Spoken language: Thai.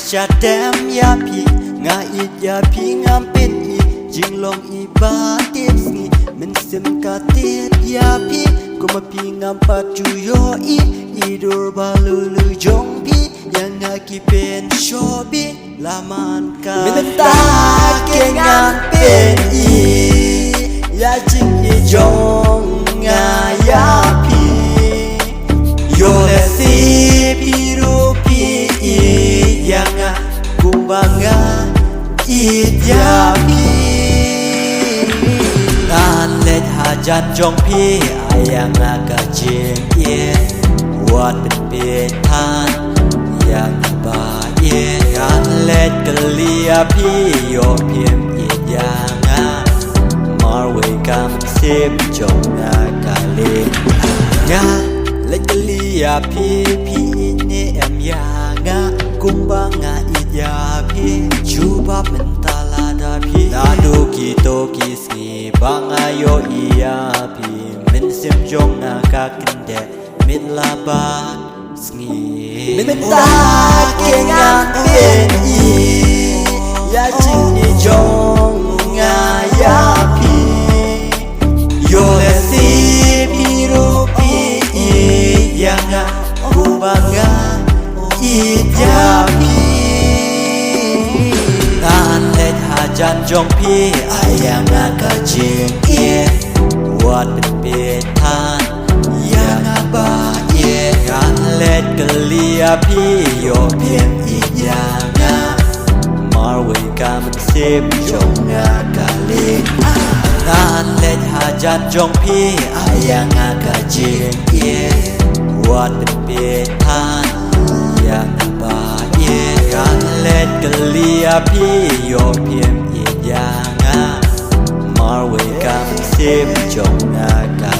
ชาแดมยาพีงาอียาพีงามเป็นอีจิงลงอีบาติสงีมันซิมกาเตียยาพีกูมาพีงามปัจจุโยอีดูบาลูลูจงพียังงากีเป็นโชบีลามันกามันตาเก่งามเป็นอียาจิงอีจงงายาพีโยเลสีพีรูพีอียังงากุมบังงาอียาพีงานเล็ดหาจันจงพีอายังงากะเจียงเย่วัดเป็นเปียทานยังบาเย่งานเล็ดกะเลียพีโยเพียมอียังงามาเวกัมเซมจงงากะเลงาเล็ดกะเลียพีเนเอ็มยังงากุมบังงาอียาพีชูบะมันตาลาดาพีนาดูกีโตกีสกีบังอาโยอียาพีมันเซมจงงากะกันเดมิลาบาสงีมันตาเก่งามเป็นอียาจิงอีจงงายาพีโยเลสีพีรูพีอียังงากุมบังงาอียาพีงานเล็ดหาจันจงพีอายังงากะเจียงเย่วัดเป็นเปียทานยังงาบาเย่งานเล็ดกะเลียพีโยเพียงอียังงามาเวกามันเซมจงงากะเลงานเล็ดหาจันจงพีอายังงากะเจียงเย่วัดเป็นเปียทานยังงาบาเย่งานเล็ดกะเลียพีโยเพียงอียังงามาเวกามันเซมจงงากะ